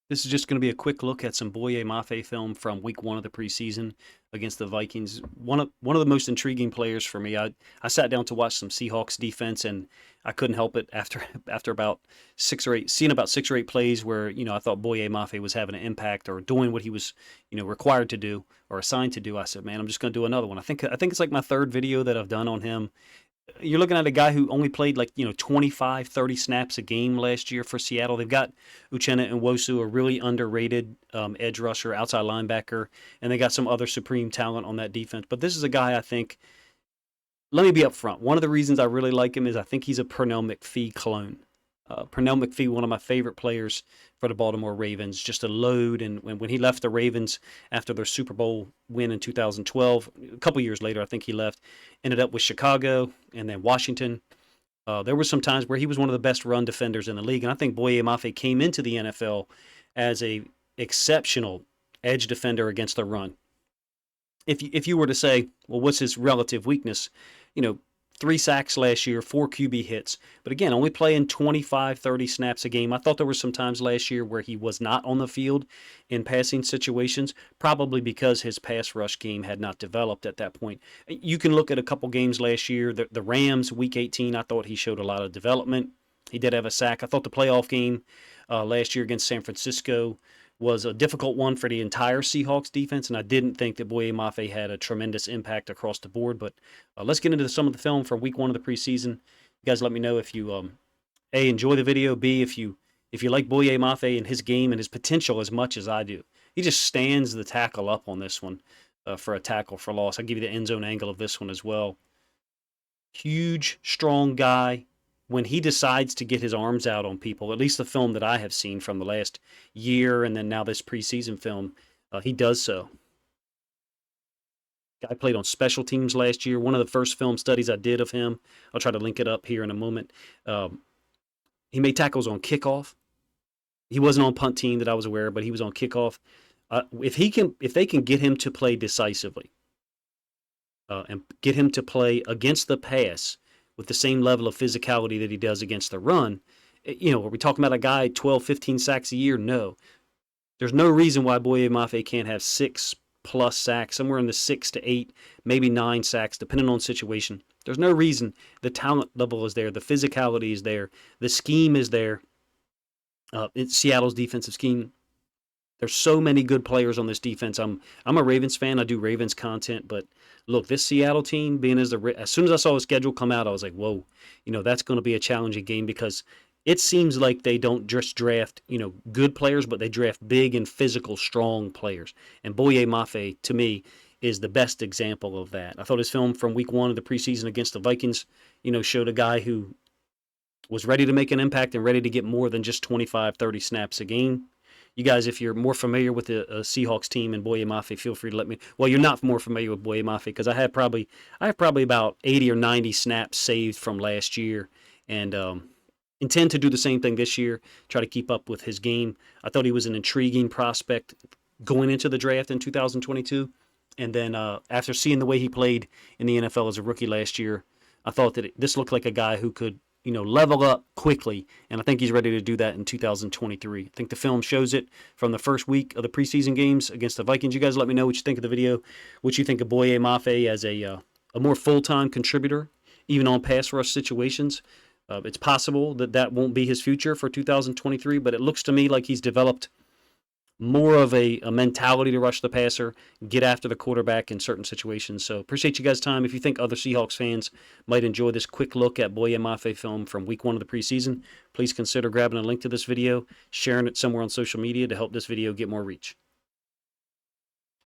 This is just going to be a quick look at some Boye Mafe film from week 1 of the preseason against the Vikings. One of the most intriguing players for me. I sat down to watch some Seahawks defense, and I couldn't help it after about 6 or 8, seeing about 6 or 8 plays where I thought Boye Mafe was having an impact or doing what he was required to do or assigned to do. I said, man, I'm just going to do another one. I think it's like my third video that I've done on him. You're looking at a guy who only played like 25, 30 snaps a game last year for Seattle. They've got Uchenna and Wosu, a really underrated edge rusher, outside linebacker, and they got some other supreme talent on that defense. But this is a guy I think, let me be upfront. One of the reasons I really like him is I think he's a Pernell McPhee clone. Pernell McPhee, one of my favorite players for the Baltimore Ravens, just a load. And when he left the Ravens after their Super Bowl win in 2012, a couple years later, I think he left, ended up with Chicago and then Washington. There were some times where he was one of the best run defenders in the league. And I think Boye Mafe came into the NFL as a exceptional edge defender against the run. If you were to say, well, what's his relative weakness? You know, 3 sacks last year, 4 QB hits. But again, only playing 25, 30 snaps a game. I thought there were some times last year where he was not on the field in passing situations, probably because his pass rush game had not developed at that point. You can look at a couple games last year. The Rams, Week 18, I thought he showed a lot of development. He did have a sack. I thought the playoff game last year against San Francisco was a difficult one for the entire Seahawks defense, and I didn't think that Boye Mafe had a tremendous impact across the board. But let's get into some of the film from week 1 of the preseason. You guys let me know if you A, enjoy the video, B, if you like Boye Mafe and his game and his potential as much as I do. He just stands the tackle up on this one for a tackle for loss. I'll give you the end zone angle of this one as well. Huge, strong guy. When he decides to get his arms out on people, at least the film that I have seen from the last year and then now this preseason film, he does so. Guy played on special teams last year. One of the first film studies I did of him, I'll try to link it up here in a moment. He made tackles on kickoff. He wasn't on punt team that I was aware of, but he was on kickoff. If they can get him to play decisively and get him to play against the pass with the same level of physicality that he does against the run, are we talking about a guy 12, 15 sacks a year? No. There's no reason why Boye Mafe can't have 6+ sacks, somewhere in the 6 to 8, maybe 9 sacks, depending on situation. There's no reason. The talent level is there. The physicality is there. The scheme is there. It's Seattle's defensive scheme. There's so many good players on this defense. I'm a Ravens fan. I do Ravens content, but look, this Seattle team, being as soon as I saw the schedule come out, I was like, whoa, that's going to be a challenging game because it seems like they don't just draft, good players, but they draft big and physical, strong players. And Boye Mafe, to me, is the best example of that. I thought his film from week 1 of the preseason against the Vikings, showed a guy who was ready to make an impact and ready to get more than just 25, 30 snaps a game. You guys, if you're more familiar with the Seahawks team and Boye Mafe, feel free to let me. Well, you're not more familiar with Boye Mafe because I have probably about 80 or 90 snaps saved from last year, and intend to do the same thing this year. Try to keep up with his game. I thought he was an intriguing prospect going into the draft in 2022, and then after seeing the way he played in the NFL as a rookie last year, I thought that this looked like a guy who could level up quickly, and I think he's ready to do that in 2023. I think the film shows it from the first week of the preseason games against the Vikings. You guys let me know what you think of the video, what you think of Boye Mafe as a more full-time contributor, even on pass rush situations. It's possible that won't be his future for 2023, but it looks to me like he's developed more of a mentality to rush the passer, get after the quarterback in certain situations. So appreciate you guys' time. If you think other Seahawks fans might enjoy this quick look at Boye Mafe film from week 1 of the preseason, please consider grabbing a link to this video, sharing it somewhere on social media to help this video get more reach.